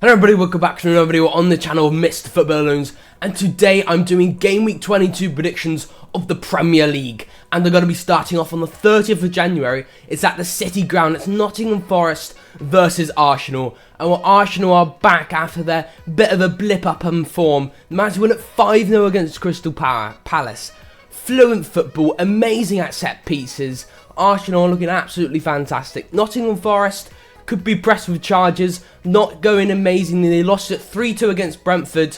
Hello everybody, welcome back to another video on the channel of Mr. Football Loons, and today I'm doing Game Week 22 predictions of the Premier League, and they're going to be starting off on the 30th of January. It's at the City Ground. It's Nottingham Forest versus Arsenal, and while Arsenal are back after their bit of a blip up in form, the managed to win at 5-0 against Crystal Palace. Fluent football, amazing at set pieces. Arsenal are looking absolutely fantastic. Nottingham Forest could be pressed with charges, not going amazingly. They lost it 3-2 against Brentford,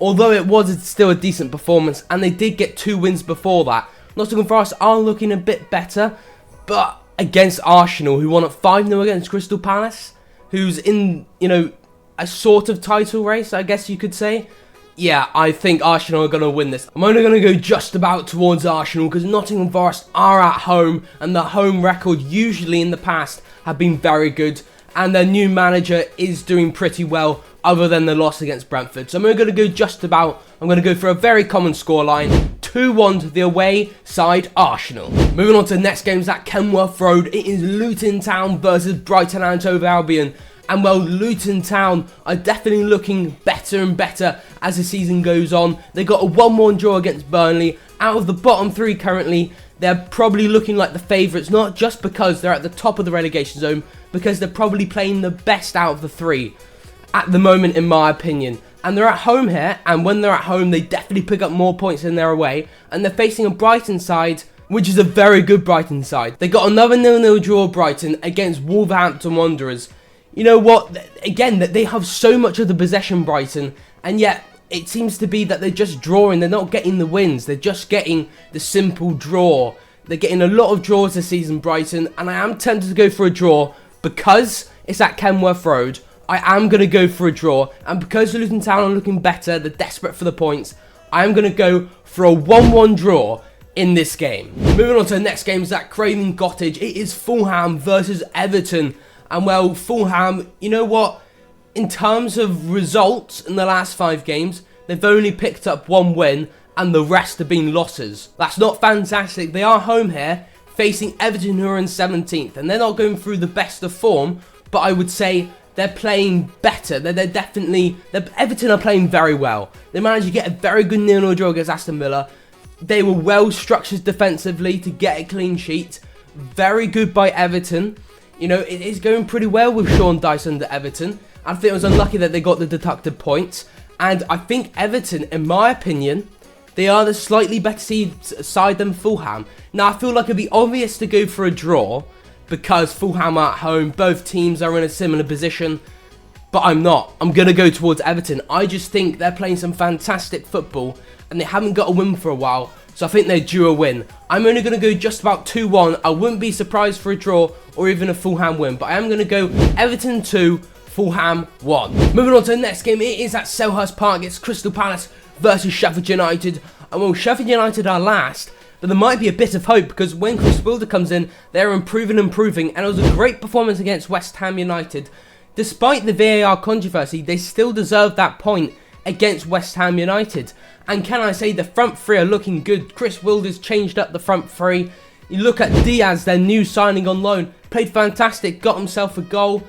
although it was still a decent performance, and they did get 2 wins before that. Nottingham Forest are looking a bit better, but against Arsenal, who won at 5-0 against Crystal Palace, who's in, a sort of title race, I guess you could say. Yeah, I think Arsenal are going to win this. I'm only going to go just about towards Arsenal because Nottingham Forest are at home, and the home record usually in the past have been very good, and their new manager is doing pretty well other than the loss against Brentford. So I'm only going to go just about, I'm going to go for a very common scoreline, 2-1 to the away side Arsenal. Moving on to the next games at Kenworth Road, it is Luton Town versus Brighton and Hove Albion. And well, Luton Town are definitely looking better and better as the season goes on. They got a 1-1 draw against Burnley. Out of the bottom 3 currently, they're probably looking like the favourites, not just because they're at the top of the relegation zone, because they're probably playing the best out of the 3 at the moment, in my opinion. And they're at home here, and when they're at home, they definitely pick up more points than they're away. And they're facing a Brighton side, which is a very good Brighton side. They got another 0-0 draw Brighton against Wolverhampton Wanderers. You know what, again, that they have so much of the possession, Brighton, and yet it seems to be that they're just drawing. They're not getting the wins. They're just getting the simple draw. They're getting a lot of draws this season, Brighton, and I am tempted to go for a draw because it's at Kenworth Road. I am going to go for a draw, and because Luton Town are looking better, they're desperate for the points, I am going to go for a 1-1 draw in this game. Moving on to the next game is at Craven Cottage. It is Fulham versus Everton. And well, Fulham, you know what? In terms of results in the last 5 games, they've only picked up 1 win and the rest have been losses. That's not fantastic. They are home here, facing Everton, who are in 17th. And they're not going through the best of form, but I would say they're playing better. Everton are playing very well. They managed to get a very good 0-0 draw against Aston Villa. They were well structured defensively to get a clean sheet. Very good by Everton. You know, it is going pretty well with Sean Dyche under Everton. I think it was unlucky that they got the deducted points. And I think Everton, in my opinion, they are the slightly better side than Fulham. Now, I feel like it'd be obvious to go for a draw because Fulham are at home. Both teams are in a similar position. But I'm not. I'm going to go towards Everton. I just think they're playing some fantastic football and they haven't got a win for a while. So I think they're due a win. I'm only going to go just about 2-1. I wouldn't be surprised for a draw or even a Fulham win. But I am going to go Everton 2, Fulham 1. Moving on to the next game. It is at Selhurst Park. It's Crystal Palace versus Sheffield United. And well, Sheffield United are last. But there might be a bit of hope because when Chris Wilder comes in, they're improving. And it was a great performance against West Ham United. Despite the VAR controversy, they still deserve that point against West Ham United. And can I say the front 3 are looking good. Chris Wilder's changed up the front 3. You look at Diaz, their new signing on loan, played fantastic, got himself a goal.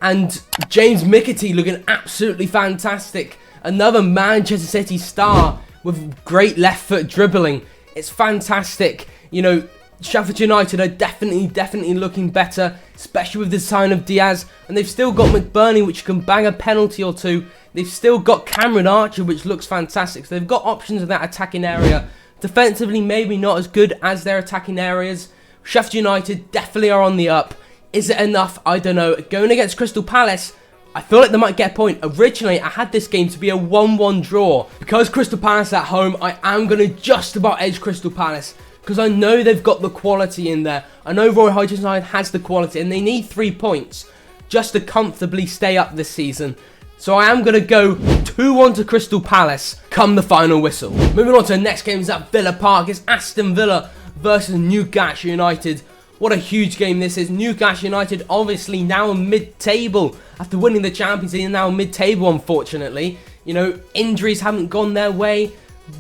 And James McAtee looking absolutely fantastic. Another Manchester City star with great left foot dribbling. It's fantastic. You know, Sheffield United are definitely looking better, especially with the sign of Diaz. And they've still got McBurney, which can bang a penalty or 2. They've still got Cameron Archer, which looks fantastic. So they've got options in that attacking area. Defensively, maybe not as good as their attacking areas. Sheffield United definitely are on the up. Is it enough? I don't know. Going against Crystal Palace, I feel like they might get a point. Originally, I had this game to be a 1-1 draw. Because Crystal Palace at home, I am going to just about edge Crystal Palace. Because I know they've got the quality in there. I know Roy Hodgson's side has the quality. And they need 3 points just to comfortably stay up this season. So I am going to go 2-1 to Crystal Palace come the final whistle. Moving on to the next game is at Villa Park. It's Aston Villa versus Newcastle United. What a huge game this is. Newcastle United obviously now mid-table. After winning the Champions League, now mid-table unfortunately. You know, injuries haven't gone their way.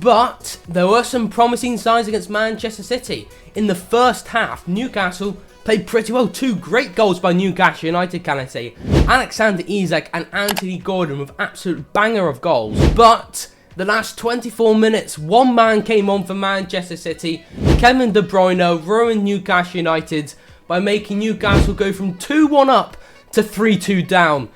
But there were some promising signs against Manchester City. In the first half, Newcastle played pretty well. 2 great goals by Newcastle United, can I say. Alexander Isak and Anthony Gordon with absolute banger of goals. But the last 24 minutes, one man came on for Manchester City. Kevin De Bruyne ruined Newcastle United by making Newcastle go from 2-1 up to 3-2 down.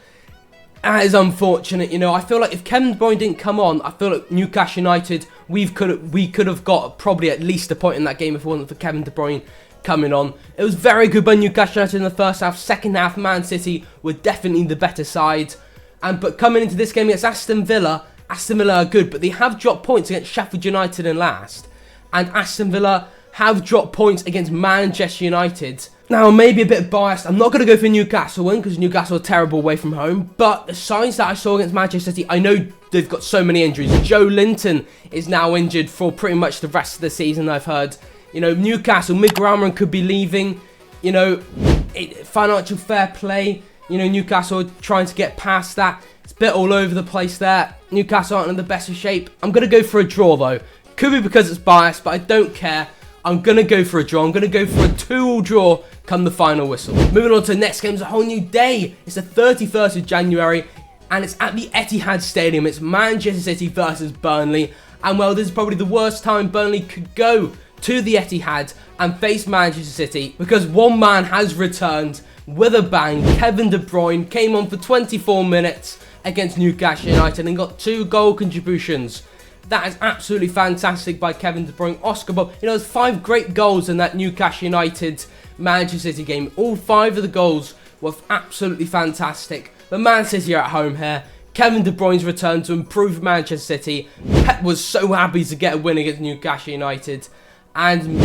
That is unfortunate, you know. I feel like if Kevin De Bruyne didn't come on, I feel like Newcastle United, we could have got probably at least a point in that game if it wasn't for Kevin De Bruyne coming on. It was very good by Newcastle United in the first half. Second half, Man City were definitely the better side. But coming into this game against Aston Villa are good, but they have dropped points against Sheffield United in last. And Aston Villa have dropped points against Manchester United. Now, maybe a bit biased. I'm not going to go for Newcastle win because Newcastle are terrible away from home. But the signs that I saw against Manchester City, I know they've got so many injuries. Joe Linton is now injured for pretty much the rest of the season, I've heard. You know, Newcastle, Miguel Almiron could be leaving. You know, financial fair play. You know, Newcastle are trying to get past that. It's a bit all over the place there. Newcastle aren't in the best of shape. I'm going to go for a draw, though. Could be because it's biased, but I don't care. I'm going to go for a draw. I'm going to go for a 2-2 draw come the final whistle. Moving on to the next game. It's a whole new day. It's the 31st of January, and it's at the Etihad Stadium. It's Manchester City versus Burnley. And, well, this is probably the worst time Burnley could go to the Etihad and face Manchester City because one man has returned with a bang. Kevin De Bruyne came on for 24 minutes against Newcastle United and got 2 goal contributions. That is absolutely fantastic by Kevin De Bruyne. Oscar Bob, you know, there's 5 great goals in that Newcastle United Manchester City game. All 5 of the goals were absolutely fantastic. But Man City are at home here. Kevin De Bruyne's return to improve Manchester City. Pep was so happy to get a win against Newcastle United. And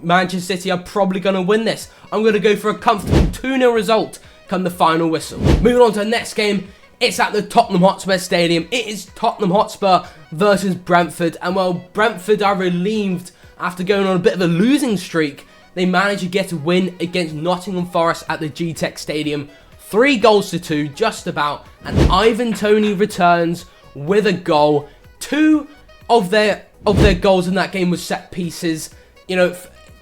Manchester City are probably going to win this. I'm going to go for a comfortable 2-0 result come the final whistle. Moving on to the next game. It's at the Tottenham Hotspur Stadium. It is Tottenham Hotspur versus Brentford. And, well, Brentford are relieved after going on a bit of a losing streak. They managed to get a win against Nottingham Forest at the GTEC Stadium. 3-2, just about. And Ivan Toney returns with a goal. 2 of their goals in that game were set pieces. You know,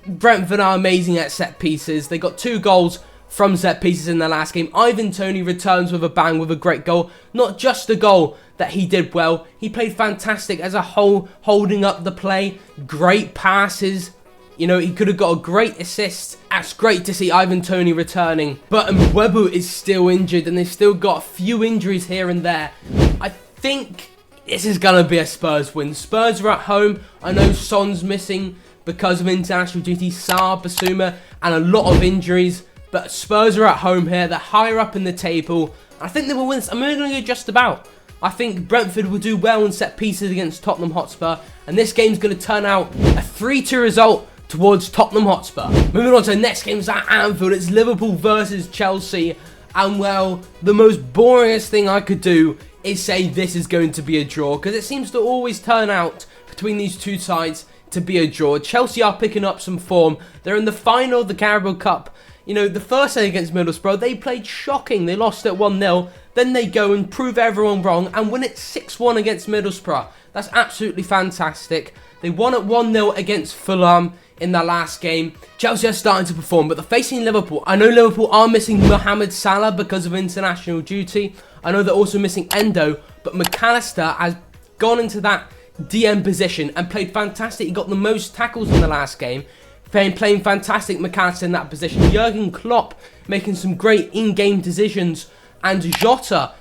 Brentford are amazing at set pieces. They got 2 goals from set pieces in the last game. Ivan Toney returns with a bang with a great goal. Not just a goal that he did well. He played fantastic as a whole, holding up the play. Great passes. You know, he could have got a great assist. That's great to see Ivan Toney returning. But Mbeumo is still injured and they've still got a few injuries here and there. I think this is going to be a Spurs win. Spurs are at home. I know Son's missing because of international duty. Sarr, Basuma, and a lot of injuries. But Spurs are at home here. They're higher up in the table. I think they will win this. I'm only going to go just about. I think Brentford will do well in set pieces against Tottenham Hotspur. And this game's going to turn out a 3-2 result towards Tottenham Hotspur. Moving on to the next game is at Anfield. It's Liverpool versus Chelsea. And, well, the most boringest thing I could do is say this is going to be a draw. Because it seems to always turn out between these two sides to be a draw. Chelsea are picking up some form. They're in the final of the Carabao Cup. You know, the first day against Middlesbrough, they played shocking. They lost at 1-0. Then they go and prove everyone wrong and win it 6-1 against Middlesbrough. That's absolutely fantastic. They won at 1-0 against Fulham in their last game. Chelsea are starting to perform, but they're facing Liverpool. I know Liverpool are missing Mohamed Salah because of international duty. I know they're also missing Endo, but McAllister has gone into that DM position and played fantastic. He got the most tackles in the last game. Playing fantastic McAllister in that position. Jurgen Klopp making some great in-game decisions. And Jota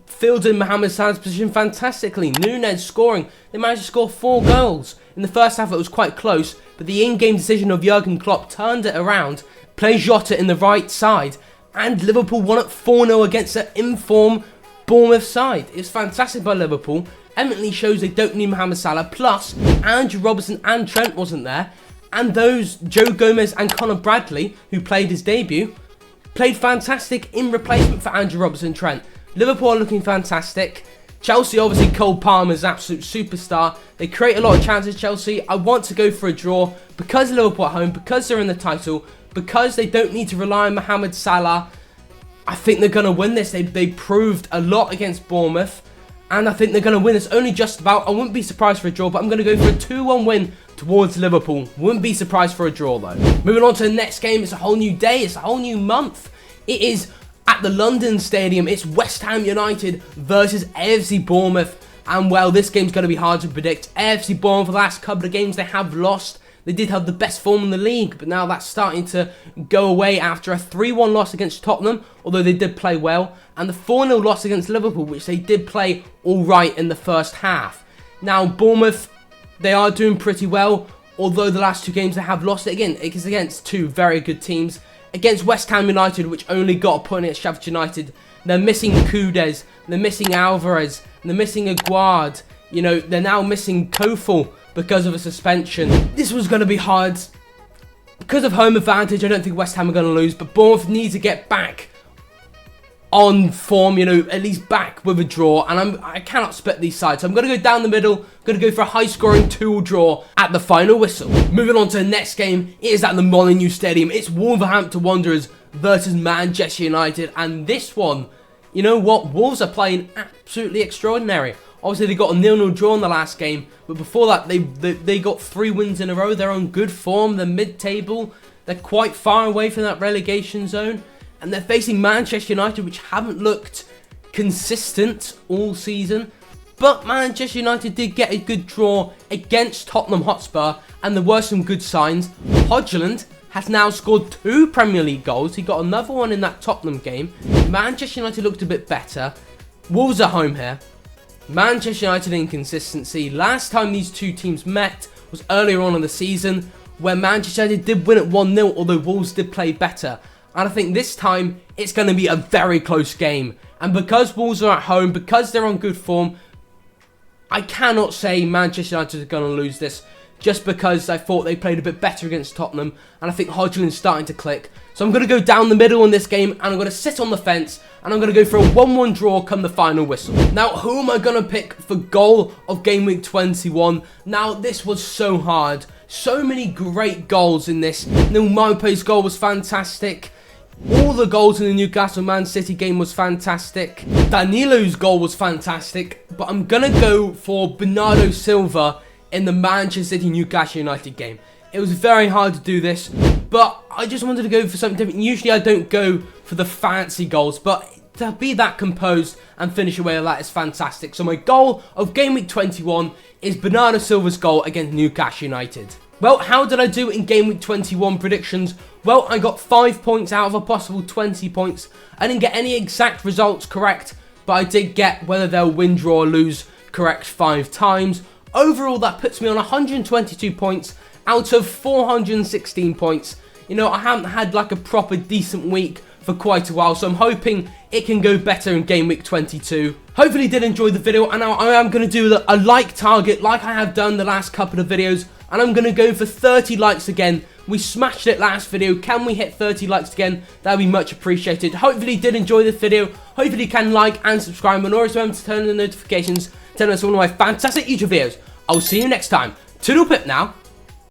filled in Mohamed Salah's position fantastically. Núñez scoring. They managed to score 4 goals. In the first half it was quite close, but the in-game decision of Jurgen Klopp turned it around, played Jota in the right side, and Liverpool won at 4-0 against an in-form Bournemouth side. It's fantastic by Liverpool. Eminently shows they don't need Mohamed Salah. Plus, Andrew Robertson and Trent wasn't there. And those Joe Gomez and Conor Bradley, who played his debut, played fantastic in replacement for Andrew Robertson and Trent. Liverpool are looking fantastic. Chelsea, obviously, Cole Palmer's absolute superstar. They create a lot of chances, Chelsea. I want to go for a draw because Liverpool at home, because they're in the title, because they don't need to rely on Mohamed Salah. I think they're going to win this. They proved a lot against Bournemouth. And I think they're going to win this only just about. I wouldn't be surprised for a draw, but I'm going to go for a 2-1 win towards Liverpool. Wouldn't be surprised for a draw though. Moving on to the next game, it's a whole new day, it's a whole new month. It is at the London Stadium, it's West Ham United versus AFC Bournemouth. And well, this game's going to be hard to predict. AFC Bournemouth, for the last couple of games they have lost. They did have the best form in the league, but now that's starting to go away after a 3-1 loss against Tottenham, although they did play well, and the 4-0 loss against Liverpool, which they did play alright in the first half. Now, Bournemouth, they are doing pretty well, although the last two games they have lost. Again, it's against two very good teams. Against West Ham United, which only got a point against Sheffield United, they're missing Kudus, they're missing Alvarez, they're missing Aguard. You know, they're now missing Kofel because of a suspension. This was going to be hard. Because of home advantage, I don't think West Ham are going to lose, but Bournemouth need to get back on form, you know, at least back with a draw, and I cannot split these sides. So I'm going to go down the middle, I'm going to go for a high-scoring 2-2 draw at the final whistle. Moving on to the next game, it is at the Molineux Stadium. It's Wolverhampton Wanderers versus Manchester United, and this one, you know what, Wolves are playing absolutely extraordinary. Obviously, they got a 0-0 draw in the last game, but before that, they got 3 wins in a row. They're on good form. They're mid-table. They're quite far away from that relegation zone. And they're facing Manchester United, which haven't looked consistent all season. But Manchester United did get a good draw against Tottenham Hotspur, and there were some good signs. Hodgland has now scored 2 Premier League goals. He got another one in that Tottenham game. Manchester United looked a bit better. Wolves are home here. Manchester United inconsistency. Last time these two teams met was earlier on in the season, where Manchester United did win at 1-0, although Wolves did play better. And I think this time it's going to be a very close game. And because Wolves are at home, because they're on good form, I cannot say Manchester United are going to lose this, just because I thought they played a bit better against Tottenham, and I think Hodgland's starting to click. So I'm going to go down the middle in this game, and I'm going to sit on the fence, and I'm going to go for a 1-1 draw come the final whistle. Now, who am I going to pick for goal of Game Week 21? Now, this was so hard. So many great goals in this. Neil Maupay's goal was fantastic. All the goals in the Newcastle Man City game was fantastic. Danilo's goal was fantastic. But I'm going to go for Bernardo Silva in the Manchester City Newcastle United game. It was very hard to do this, but I just wanted to go for something different. Usually I don't go for the fancy goals, but to be that composed and finish away like that is fantastic. So my goal of Game Week 21 is Bernardo Silva's goal against Newcastle United. Well, how did I do in Game Week 21 predictions? Well, I got 5 points out of a possible 20 points. I didn't get any exact results correct, but I did get whether they'll win, draw or lose correct 5 times. Overall, that puts me on 122 points out of 416 points. You know, I haven't had like a proper decent week for quite a while, so I'm hoping it can go better in Game Week 22. Hopefully you did enjoy the video, and now I am going to do a like target like I have done the last couple of videos, and I'm going to go for 30 likes again. We smashed it last video. Can we hit 30 likes again? That would be much appreciated. Hopefully you did enjoy this video. Hopefully you can like and subscribe, and always remember to turn on the notifications, turn on some of my fantastic YouTube videos. I'll see you next time. Toodle pip now.